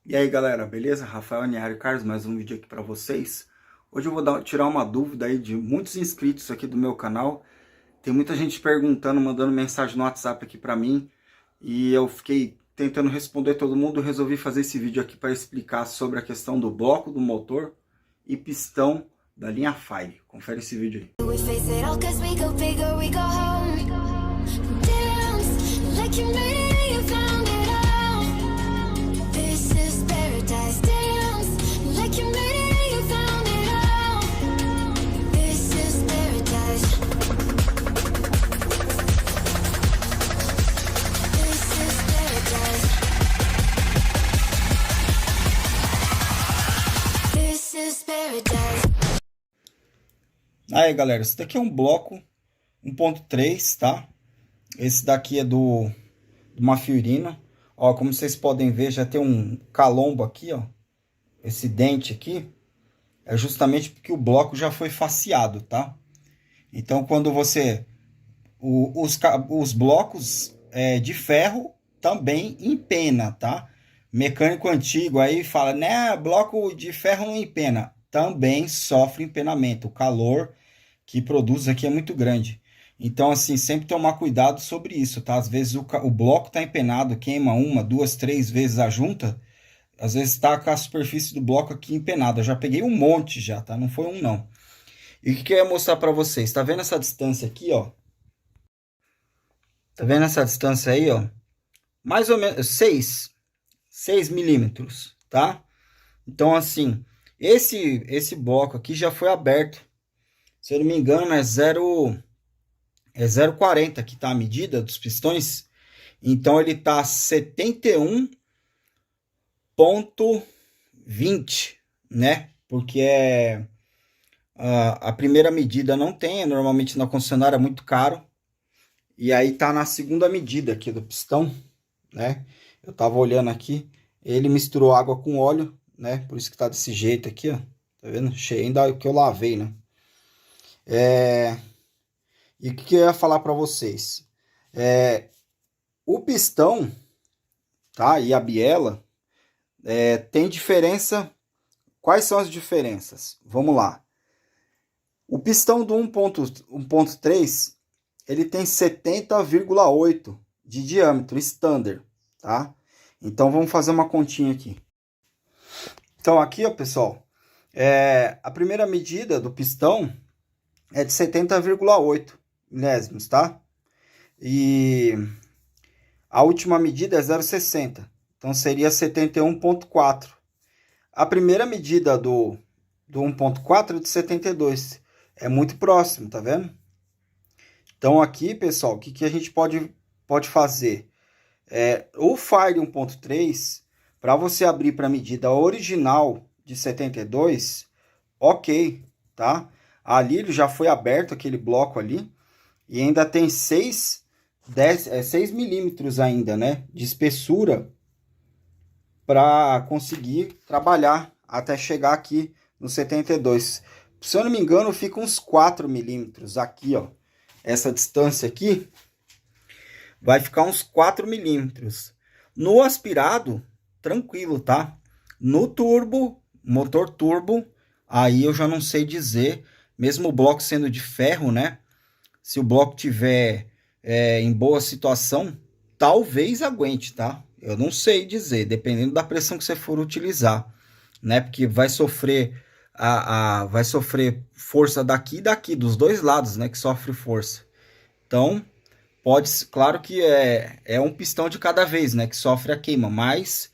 E aí galera, beleza? Rafael Niário Carlos, mais um vídeo aqui para vocês. Hoje eu vou tirar uma dúvida aí de muitos inscritos aqui do meu canal. Tem muita gente perguntando, mandando mensagem no WhatsApp aqui para mim. E eu fiquei tentando responder todo mundo, resolvi fazer esse vídeo aqui para explicar sobre a questão do bloco do motor e pistão da linha Fire. Confere esse vídeo aí. Aí galera, esse daqui é um bloco 1.3, tá? Esse daqui é do uma Fiorino. Ó, como vocês podem ver, já tem um calombo aqui, ó. Esse dente aqui é justamente porque o bloco já foi faceado, tá? Então, quando você... os blocos de ferro também empena, tá? Mecânico antigo aí fala, né, bloco de ferro não empena. Também sofre empenamento. O calor que produz aqui é muito grande. Então, assim, sempre tomar cuidado sobre isso, tá? Às vezes o bloco tá empenado, queima uma, duas, três vezes a junta. Às vezes tá com a superfície do bloco aqui empenada. Eu já peguei um monte já, tá? Não foi um, não. E o que eu ia mostrar para vocês? Tá vendo essa distância aqui, ó? Tá vendo essa distância aí, ó? Mais ou menos 6 milímetros, tá? Então, assim, esse bloco aqui já foi aberto. Se eu não me engano, é 0,40 que tá a medida dos pistões. Então, ele tá 71,20, né? Porque a primeira medida não tem, normalmente na concessionária é muito caro. E aí tá na segunda medida aqui do pistão, né? Eu tava olhando aqui, ele misturou água com óleo, né? Por isso que tá desse jeito aqui, ó. Tá vendo? Cheio, ainda que eu lavei, né? E o que eu ia falar para vocês? O pistão, tá? E a biela, tem diferença. Quais são as diferenças? Vamos lá. O pistão do 1.3, ele tem 70,8 de diâmetro, standard, tá? Então, vamos fazer uma continha aqui. Então, aqui, ó, pessoal, a primeira medida do pistão é de 70,8 milésimos, tá? E a última medida é 0,60, então seria 71,4. A primeira medida do 1.4 é de 72, é muito próximo, tá vendo? Então aqui, pessoal, o que a gente pode fazer? O Fire 1.3, para você abrir para a medida original de 72, ok, tá? Ali ele já foi aberto, aquele bloco ali, e ainda tem 6 milímetros ainda, né, de espessura para conseguir trabalhar até chegar aqui no 72. Se eu não me engano, fica uns 4 milímetros aqui, ó. Essa distância aqui vai ficar uns 4 milímetros. No aspirado, tranquilo, tá? No turbo, motor turbo, aí eu já não sei dizer, mesmo o bloco sendo de ferro, né? Se o bloco tiver em boa situação, talvez aguente, tá? Eu não sei dizer, dependendo da pressão que você for utilizar, né? Porque vai sofrer vai sofrer força daqui e daqui, dos dois lados, né? Que sofre força. Então, claro que é um pistão de cada vez, né? Que sofre a queima, mas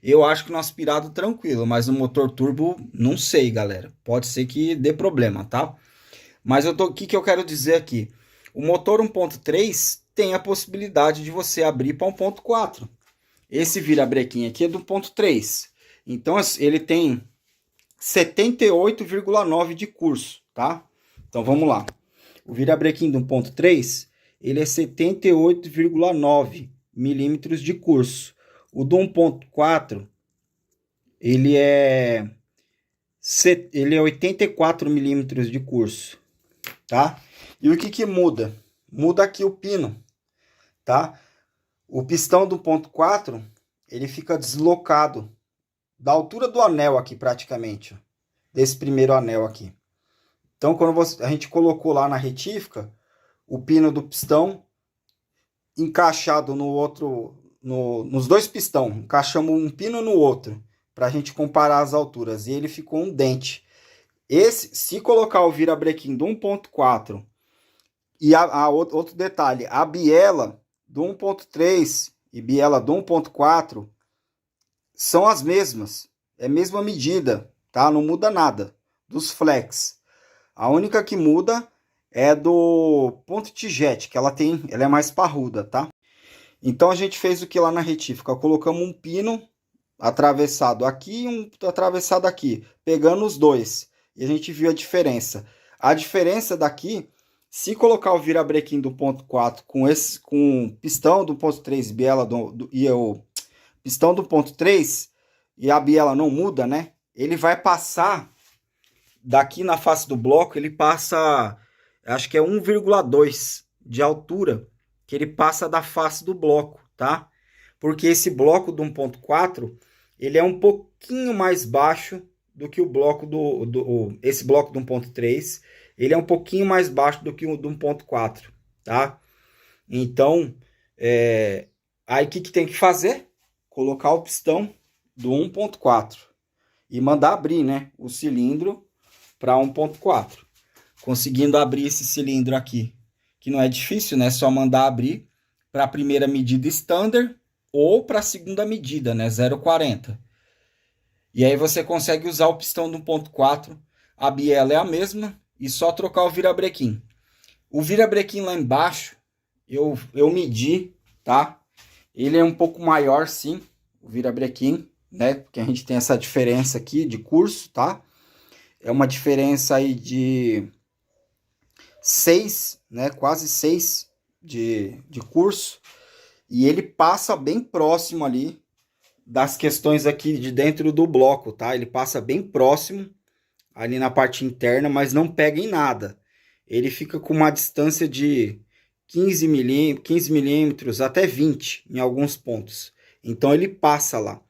eu acho que no aspirado tranquilo, mas no motor turbo, não sei, galera. Pode ser que dê problema, tá? Mas o que eu quero dizer aqui? O motor 1.3 tem a possibilidade de você abrir para 1.4. Esse virabrequim aqui é do 1.3. Então, ele tem 78,9 de curso, tá? Então, vamos lá. O virabrequim do 1.3, ele é 78,9 milímetros de curso. O do 1.4, ele é 84 milímetros de curso, tá? E o que muda? Muda aqui o pino, tá? O pistão do 1.4, ele fica deslocado da altura do anel aqui praticamente, ó, desse primeiro anel aqui. Então quando a gente colocou lá na retífica, o pino do pistão encaixado no outro, nos dois pistão, encaixamos um pino no outro, para a gente comparar as alturas, e ele ficou um dente. Esse, se colocar o virabrequim do 1.4 e outro detalhe, a biela do 1.3 e biela do 1.4 são as mesmas, é a mesma medida, tá? Não muda nada dos flex. A única que muda é do ponto tigete, que ela é mais parruda, tá? Então a gente fez o que lá na retífica? Colocamos um pino atravessado aqui e um atravessado aqui, pegando os dois. E a gente viu a diferença. A diferença daqui, se colocar o virabrequim do ponto 4 com o pistão do ponto 3 biela e o pistão do ponto 3 e a biela não muda, né? Ele vai passar daqui na face do bloco, ele passa, acho que é 1,2 de altura, que ele passa da face do bloco, tá? Porque esse bloco do 1.4, ele é um pouquinho mais baixo do que o bloco esse bloco do 1.3, ele é um pouquinho mais baixo do que o do 1.4, tá? Então, aí o que tem que fazer? Colocar o pistão do 1.4 e mandar abrir, né, o cilindro para 1.4. Conseguindo abrir esse cilindro aqui, que não é difícil, né? É só mandar abrir para a primeira medida standard ou para a segunda medida, né? 0,40. E aí você consegue usar o pistão do 1.4. A biela é a mesma e só trocar o virabrequim. O virabrequim lá embaixo, eu medi, tá? Ele é um pouco maior, sim, o virabrequim, né? Porque a gente tem essa diferença aqui de curso, tá? É uma diferença aí de 6, né? Quase 6 de curso. E ele passa bem próximo ali das questões aqui de dentro do bloco, tá? Ele passa bem próximo ali na parte interna, mas não pega em nada. Ele fica com uma distância de 15 milímetros até 20 em alguns pontos. Então ele passa lá.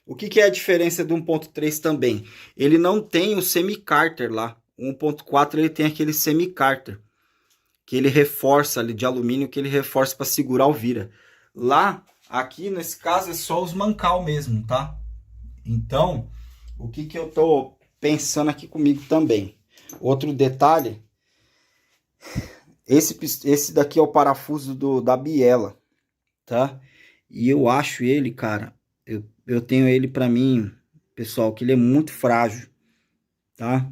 O que é a diferença do 1.3 também? Ele não tem o semi-cárter lá. O 1.4 ele tem aquele semi-cárter, que ele reforça ali de alumínio, que ele reforça para segurar o vira. Lá, aqui nesse caso é só os mancal mesmo, tá? Então, o que eu tô pensando aqui comigo também? Outro detalhe, esse daqui é o parafuso da biela, tá? E eu acho ele, cara, eu tenho ele para mim, pessoal, que ele é muito frágil, tá?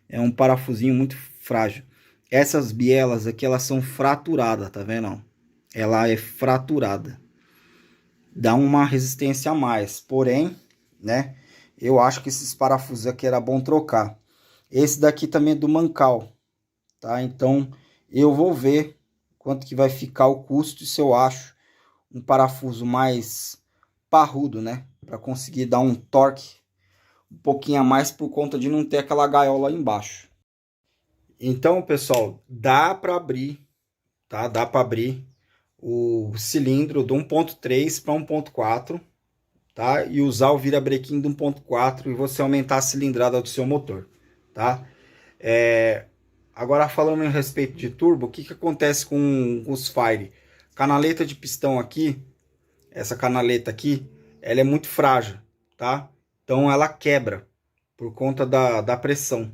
É um parafusinho muito frágil. Essas bielas aqui, elas são fraturadas, tá vendo? Ela é fraturada. Dá uma resistência a mais. Porém, né? Eu acho que esses parafusos aqui era bom trocar. Esse daqui também é do mancal, tá? Então, eu vou ver quanto que vai ficar o custo e se eu acho um parafuso mais parrudo, né? Para conseguir dar um torque um pouquinho a mais por conta de não ter aquela gaiola lá embaixo. Então, pessoal, dá para abrir, tá? Dá para abrir o cilindro do 1.3 para 1.4, tá? E usar o virabrequim do 1.4 e você aumentar a cilindrada do seu motor, tá? Agora falando em respeito de turbo, o que acontece com os Fire? Canaleta de pistão aqui, essa canaleta aqui, ela é muito frágil, tá? Então ela quebra por conta da pressão.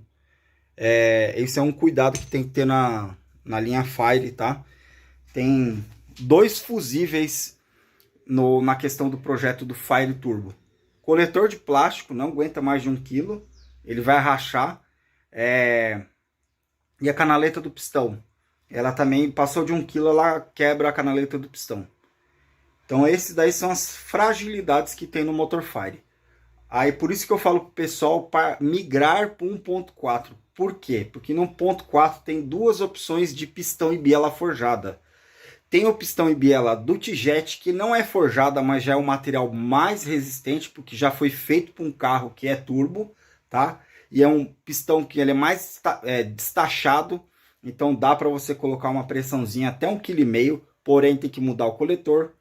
Esse é um cuidado que tem que ter na linha Fire, tá? Tem 2 fusíveis na questão do projeto do Fire Turbo. Coletor de plástico, não aguenta mais de 1 kg, ele vai rachar. E a canaleta do pistão, ela também passou de 1 kg, ela quebra a canaleta do pistão. Então esses daí são as fragilidades que tem no motor Fire. Aí por isso que eu falo pro pessoal para migrar para 1.4. Por quê? Porque no 1.4 tem 2 opções de pistão e biela forjada. Tem o pistão e biela do Tijet, que não é forjada, mas já é um material mais resistente, porque já foi feito para um carro que é turbo, tá? E é um pistão que ele é mais destachado, então dá para você colocar uma pressãozinha até 1,5 kg, porém tem que mudar o coletor.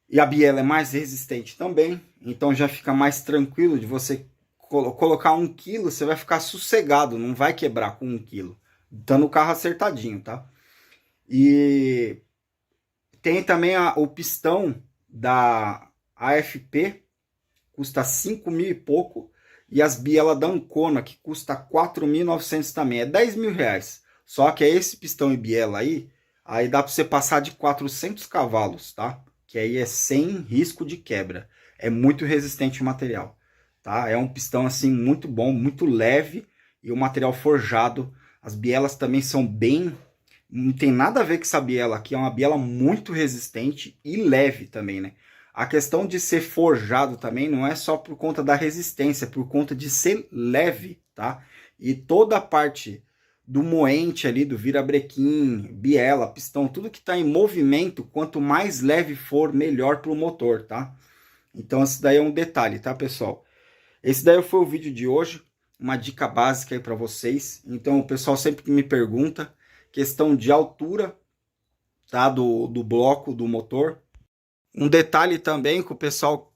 E a biela é mais resistente também, então já fica mais tranquilo de você colocar 1 quilo, você vai ficar sossegado, não vai quebrar com 1 quilo, dando o carro acertadinho, tá? E tem também o pistão da AFP, custa 5 mil e pouco, e as bielas da Ancona, que custa 4.900 também, é 10 mil reais. Só que é esse pistão e biela aí dá para você passar de 400 cavalos, tá? Que aí é sem risco de quebra. É muito resistente o material, tá? É um pistão assim muito bom, muito leve e o material forjado. As bielas também são bem... Não tem nada a ver com essa biela aqui, é uma biela muito resistente e leve também, né? A questão de ser forjado também não é só por conta da resistência, é por conta de ser leve, tá? E toda a parte do moente ali, do virabrequim, biela, pistão, tudo que está em movimento, quanto mais leve for, melhor para o motor, tá? Então esse daí é um detalhe, tá, pessoal? Esse daí foi o vídeo de hoje, uma dica básica aí para vocês. Então o pessoal sempre me pergunta, questão de altura, tá, do bloco, do motor. Um detalhe também que o pessoal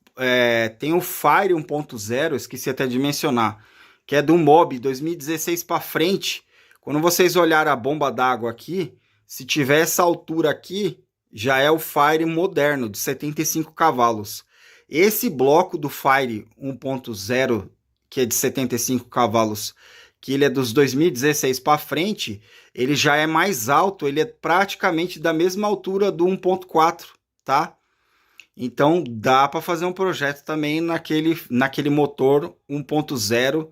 tem o Fire 1.0, esqueci até de mencionar, que é do Mob 2016 para frente. Quando vocês olharem a bomba d'água aqui, se tiver essa altura aqui, já é o Fire moderno, de 75 cavalos. Esse bloco do Fire 1.0, que é de 75 cavalos, que ele é dos 2016 para frente, ele já é mais alto, ele é praticamente da mesma altura do 1.4, tá? Então dá para fazer um projeto também naquele motor 1.0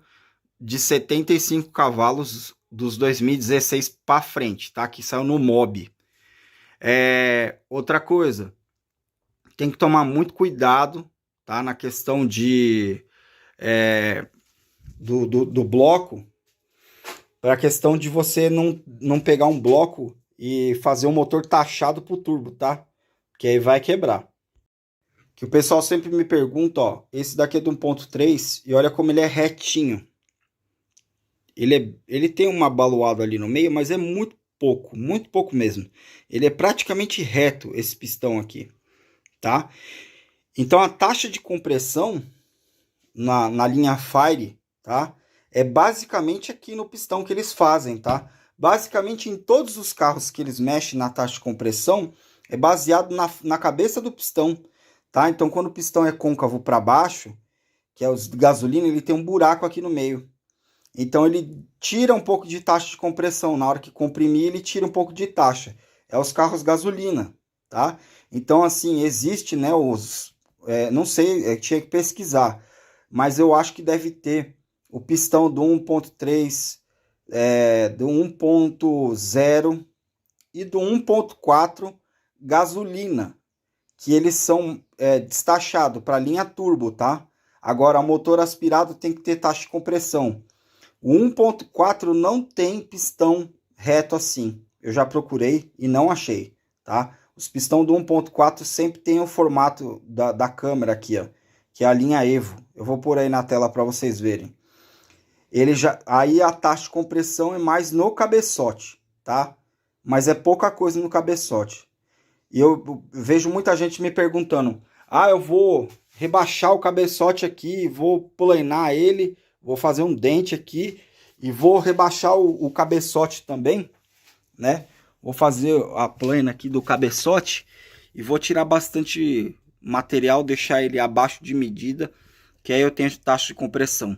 de 75 cavalos dos 2016 para frente, tá? Que saiu no Mob. Outra coisa, tem que tomar muito cuidado, tá? Na questão do bloco, para a questão de você não pegar um bloco e fazer um motor taxado pro turbo, tá? Que aí vai quebrar. Que o pessoal sempre me pergunta, ó, esse daqui é do 1.3 e olha como ele é retinho. Ele tem uma baloada ali no meio, mas é muito pouco mesmo. Ele é praticamente reto, esse pistão aqui, tá? Então a taxa de compressão na linha Fire, tá? É basicamente aqui no pistão que eles fazem, tá? Basicamente em todos os carros que eles mexem na taxa de compressão, é baseado na cabeça do pistão. Tá? Então, quando o pistão é côncavo para baixo, que é os de gasolina, ele tem um buraco aqui no meio. Então, ele tira um pouco de taxa de compressão. Na hora que comprimir, ele tira um pouco de taxa. É os carros gasolina, tá? Então, assim, existe, né, não sei, tinha que pesquisar. Mas eu acho que deve ter o pistão do 1.3, do 1.0 e do 1.4 gasolina, que eles são destachados para linha turbo, tá? Agora, o motor aspirado tem que ter taxa de compressão. O 1.4 não tem pistão reto assim. Eu já procurei e não achei, tá? Os pistão do 1.4 sempre tem o formato da câmera aqui, ó, que é a linha Evo. Eu vou pôr aí na tela para vocês verem. Aí a taxa de compressão é mais no cabeçote, tá? Mas é pouca coisa no cabeçote. E eu vejo muita gente me perguntando, eu vou rebaixar o cabeçote aqui, vou planar ele, vou fazer um dente aqui e vou rebaixar o cabeçote também, né? Vou fazer a plana aqui do cabeçote e vou tirar bastante material, deixar ele abaixo de medida, que aí eu tenho taxa de compressão.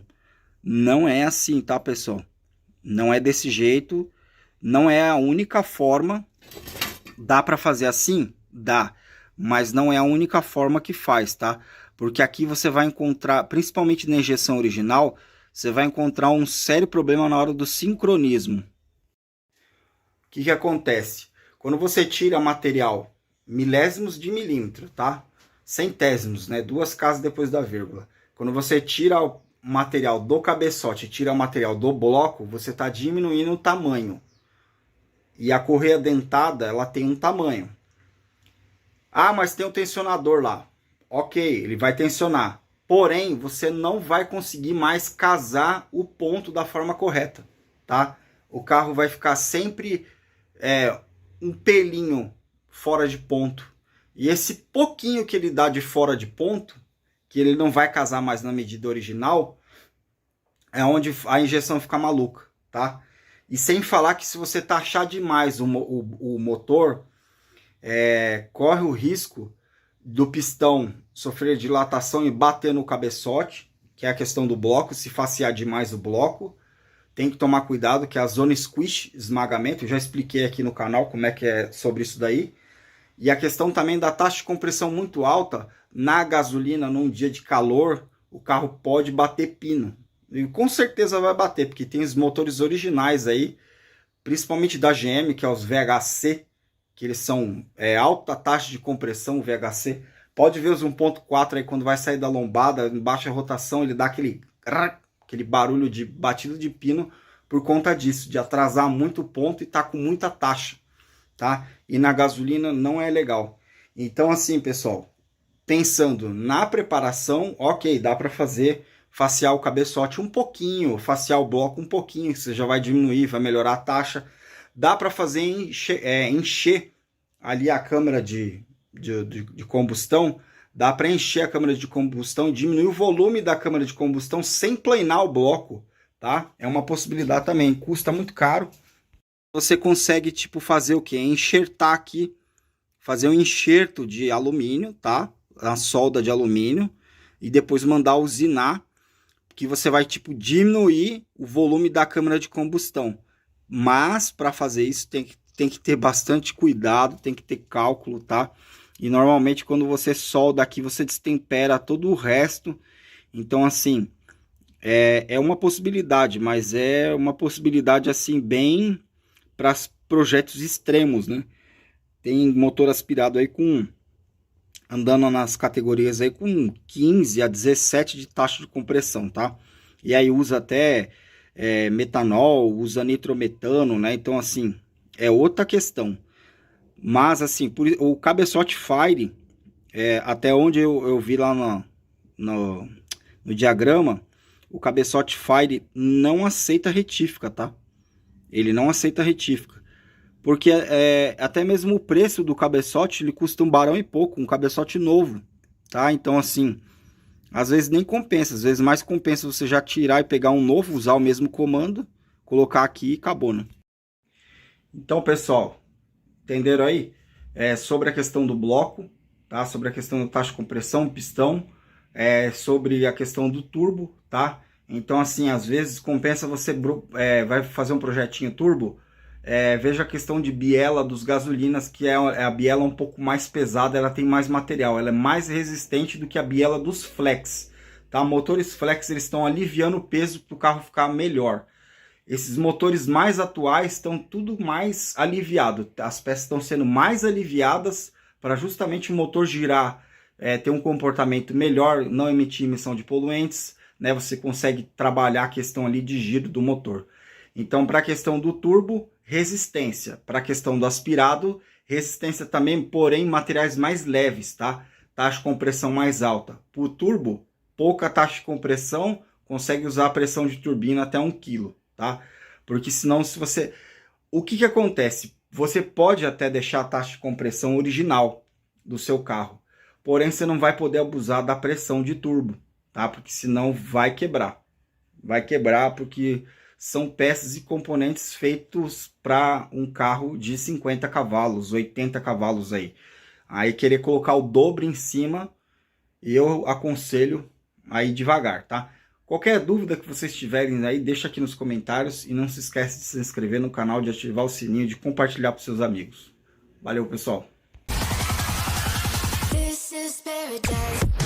Não é assim, tá, pessoal? Não é desse jeito, não é a única forma. Dá para fazer assim? Dá, mas não é a única forma que faz, tá? Porque aqui você vai encontrar, principalmente na injeção original, você vai encontrar um sério problema na hora do sincronismo. O que acontece? Quando você tira material milésimos de milímetro, tá? Centésimos, né? 2 casas depois da vírgula. Quando você tira o material do cabeçote e tira o material do bloco, você está diminuindo o tamanho. E a correia dentada, ela tem um tamanho. Mas tem um tensionador lá. Ok, ele vai tensionar. Porém, você não vai conseguir mais casar o ponto da forma correta, tá? O carro vai ficar sempre um pelinho fora de ponto. E esse pouquinho que ele dá de fora de ponto, que ele não vai casar mais na medida original, é onde a injeção fica maluca, tá? E sem falar que se você taxar demais o motor, corre o risco do pistão sofrer dilatação e bater no cabeçote, que é a questão do bloco, se facear demais o bloco. Tem que tomar cuidado, que é a zona squish, esmagamento, eu já expliquei aqui no canal como é que é sobre isso daí. E a questão também da taxa de compressão muito alta, na gasolina, num dia de calor, o carro pode bater pino. E com certeza vai bater, porque tem os motores originais aí, principalmente da GM, que é os VHC, que eles são alta taxa de compressão, VHC. Pode ver os 1.4 aí, quando vai sair da lombada, em baixa rotação, ele dá aquele barulho de batida de pino por conta disso, de atrasar muito o ponto e tá com muita taxa, tá? E na gasolina não é legal. Então assim, pessoal, pensando na preparação, ok, dá para fazer facear o cabeçote um pouquinho, facear o bloco um pouquinho, você já vai diminuir, vai melhorar a taxa. Dá para fazer encher ali a câmara de combustão, dá para encher a câmara de combustão e diminuir o volume da câmara de combustão sem planar o bloco, tá? É uma possibilidade também, custa muito caro. Você consegue tipo fazer o que? Enxertar aqui, fazer um enxerto de alumínio, tá? A solda de alumínio e depois mandar usinar, que você vai tipo diminuir o volume da câmara de combustão. Mas para fazer isso tem que ter bastante cuidado, tem que ter cálculo, tá? E normalmente quando você solda aqui, você destempera todo o resto. Então assim, é uma possibilidade, mas é uma possibilidade assim bem para projetos extremos, né? Tem motor aspirado aí andando nas categorias aí com 15 a 17 de taxa de compressão, tá? E aí usa até metanol, usa nitrometano, né? Então assim, é outra questão. Mas assim, o cabeçote Fire, até onde eu vi lá no diagrama, o cabeçote Fire não aceita retífica, tá? Ele não aceita retífica. Porque até mesmo o preço do cabeçote, ele custa $1 barão e pouco, um cabeçote novo, tá? Então assim, às vezes nem compensa, às vezes mais compensa você já tirar e pegar um novo, usar o mesmo comando, colocar aqui e acabou, né? Então, pessoal, entenderam aí? Sobre a questão do bloco, tá? Sobre a questão da taxa de compressão, pistão, sobre a questão do turbo, tá? Então, assim, às vezes compensa você vai fazer um projetinho turbo, veja a questão de biela dos gasolinas, que a biela um pouco mais pesada, ela tem mais material, ela é mais resistente do que a biela dos flex, tá? Motores flex, eles estão aliviando o peso para o carro ficar melhor. Esses motores mais atuais estão tudo mais aliviado, as peças estão sendo mais aliviadas para justamente o motor girar, ter um comportamento melhor, não emitir emissão de poluentes, né? Você consegue trabalhar a questão ali de giro do motor. Então, para a questão do turbo, resistência. Para a questão do aspirado, resistência também, porém materiais mais leves, tá? Taxa de compressão mais alta. Para o turbo, pouca taxa de compressão, consegue usar a pressão de turbina até 1 kg, tá? Porque senão, o que acontece? Você pode até deixar a taxa de compressão original do seu carro, porém você não vai poder abusar da pressão de turbo, tá? Porque senão vai quebrar. Vai quebrar porque são peças e componentes feitos para um carro de 50 cavalos, 80 cavalos aí. Aí querer colocar o dobro em cima, eu aconselho aí devagar, tá? Qualquer dúvida que vocês tiverem aí, deixa aqui nos comentários e não se esquece de se inscrever no canal, de ativar o sininho, de compartilhar para seus amigos. Valeu, pessoal! This is paradise.